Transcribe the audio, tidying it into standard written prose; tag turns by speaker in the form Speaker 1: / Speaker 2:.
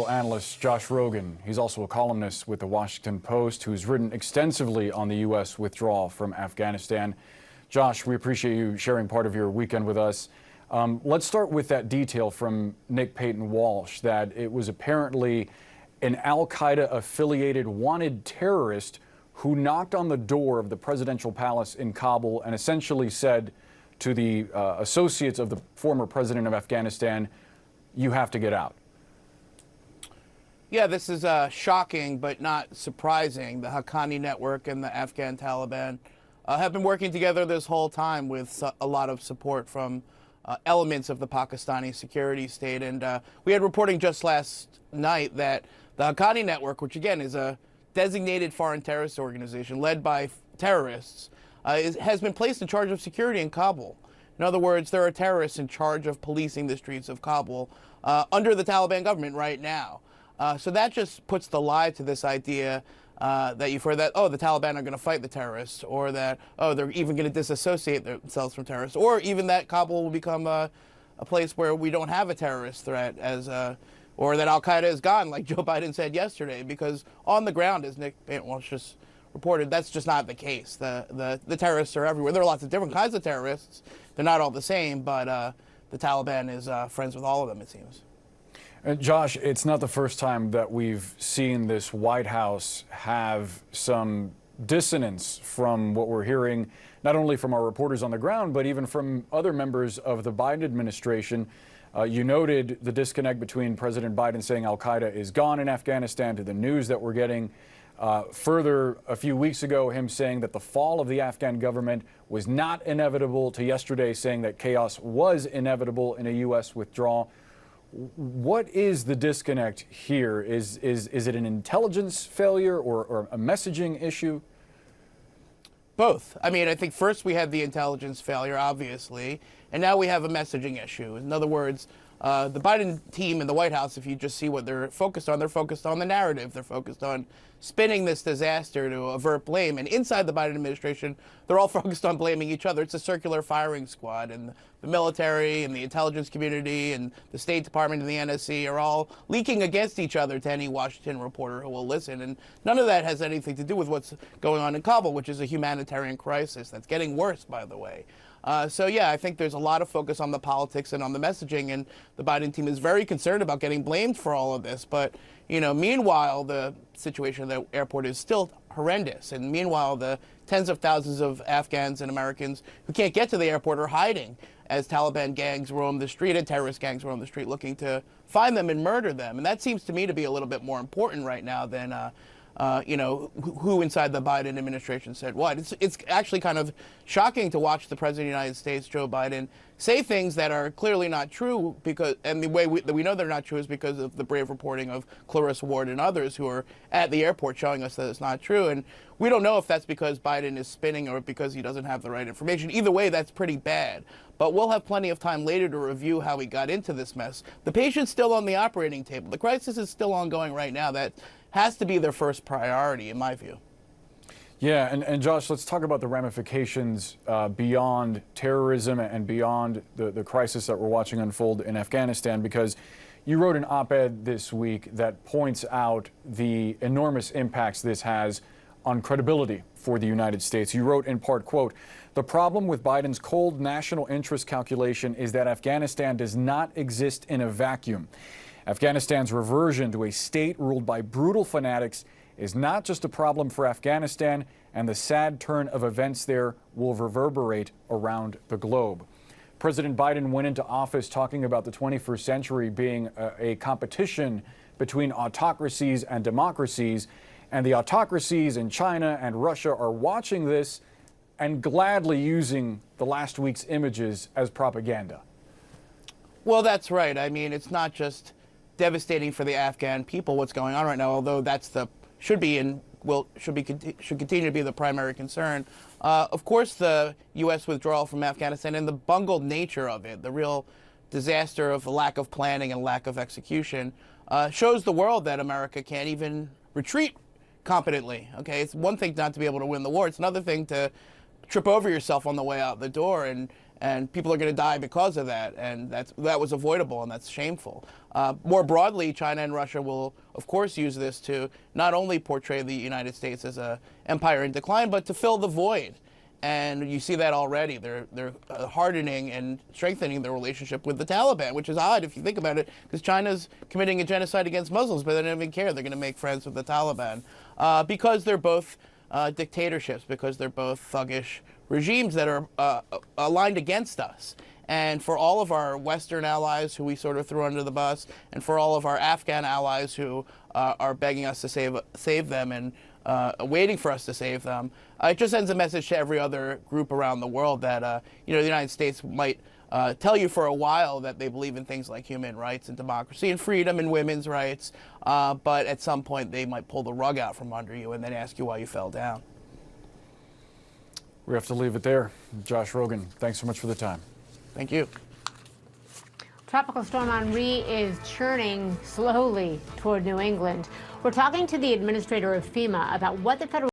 Speaker 1: Analyst Josh Rogin. He's also a columnist with the Washington Post who's written extensively on the U.S. withdrawal from Afghanistan. Josh, we appreciate you sharing part of your weekend with us. Let's start with that detail from Nick Payton Walsh that it was apparently an al-Qaeda affiliated wanted terrorist who knocked on the door of the presidential palace in Kabul and essentially said to the associates of the former president of Afghanistan, "You have to get out."
Speaker 2: Yeah, this is shocking but not surprising. The Haqqani network and the Afghan Taliban have been working together this whole time with a lot of support from elements of the Pakistani security state. And we had reporting just last night that the Haqqani network, which again is a designated foreign terrorist organization led by terrorists, has been placed in charge of security in Kabul. In other words, there are terrorists in charge of policing the streets of Kabul under the Taliban government right now. So that just puts the lie to this idea that you've heard that, oh, the Taliban are going to fight the terrorists, or that, oh, they're even going to disassociate themselves from terrorists, or even that Kabul will become a place where we don't have a terrorist threat, or that al-Qaeda is gone, like Joe Biden said yesterday, because on the ground, as Nick Payton Walsh just reported, that's just not the case. The terrorists are everywhere. There are lots of different kinds of terrorists. They're not all the same, but the Taliban is friends with all of them, it seems.
Speaker 1: Josh, it's not the first time that we've seen this White House have some dissonance from what we're hearing, not only from our reporters on the ground, but even from other members of the Biden administration. You noted the disconnect between President Biden saying al-Qaeda is gone in Afghanistan to the news that we're getting. Further, a few weeks ago, him saying that the fall of the Afghan government was not inevitable, to yesterday saying that chaos was inevitable in a U.S. withdrawal. What is the disconnect here? Is it an intelligence failure or a messaging issue?
Speaker 2: Both. I mean, I think first we had the intelligence failure, obviously, and now we have a messaging issue. In other words, the Biden team in the White House, if you just see what they're focused on the narrative. They're focused on spinning this disaster to avert blame. And inside the Biden administration, they're all focused on blaming each other. It's a circular firing squad. And the military and the intelligence community and the State Department and the NSC are all leaking against each other to any Washington reporter who will listen. And none of that has anything to do with what's going on in Kabul, which is a humanitarian crisis that's getting worse, by the way. So, yeah, I think there's a lot of focus on the politics and on the messaging, and the Biden team is very concerned about getting blamed for all of this. But, you know, meanwhile, the situation at the airport is still horrendous. And meanwhile, the tens of thousands of Afghans and Americans who can't get to the airport are hiding as Taliban gangs roam the street and terrorist gangs roam the street looking to find them and murder them. And that seems to me to be a little bit more important right now than you know, who inside the Biden administration said what. It's actually kind of shocking to watch the President of the United States, Joe Biden, say things that are clearly not true, and the way that we know they're not true is because of the brave reporting of Clarissa Ward and others who are at the airport showing us that it's not true. And we don't know if that's because Biden is spinning or because he doesn't have the right information. Either way, that's pretty bad. But we'll have plenty of time later to review how we got into this mess. The patient's still on the operating table. The crisis is still ongoing right now. That has to be their first priority, in my view.
Speaker 1: Yeah, and Josh, let's talk about the ramifications beyond terrorism and beyond the crisis that we're watching unfold in Afghanistan, because you wrote an op-ed this week that points out the enormous impacts this has on credibility for the United States. You wrote in part, quote, "The problem with Biden's cold national interest calculation is that Afghanistan does not exist in a vacuum. Afghanistan's reversion to a state ruled by brutal fanatics is not just a problem for Afghanistan, and the sad turn of events there will reverberate around the globe." President Biden went into office talking about the 21st century being a competition between autocracies and democracies, and the autocracies in China and Russia are watching this and gladly using the last week's images as propaganda.
Speaker 2: Well, that's right. I mean, it's not just devastating for the Afghan people what's going on right now, although that's should continue to be the primary concern. Of course, the U.S. withdrawal from Afghanistan and the bungled nature of it, the real disaster of lack of planning and lack of execution, shows the world that America can't even retreat competently. Okay, it's one thing not to be able to win the war; it's another thing to trip over yourself on the way out the door. And and people are going to die because of that, and that was avoidable, and that's shameful. More broadly, China and Russia will, of course, use this to not only portray the United States as an empire in decline, but to fill the void. And you see that already. They're hardening and strengthening their relationship with the Taliban, which is odd if you think about it, because China's committing a genocide against Muslims, but they don't even care. They're going to make friends with the Taliban because they're both dictatorships, because they're both thuggish regimes that are aligned against us. And for all of our Western allies who we sort of threw under the bus, and for all of our Afghan allies who are begging us to save them and waiting for us to save them, it just sends a message to every other group around the world that the United States might tell you for a while that they believe in things like human rights and democracy and freedom and women's rights, but at some point they might pull the rug out from under you and then ask you why you fell down.
Speaker 1: We have to leave it there. Josh Rogin, thanks so much for the time.
Speaker 2: Thank you.
Speaker 3: Tropical storm Henri is churning slowly toward New England. We're talking to the administrator of FEMA about what the federal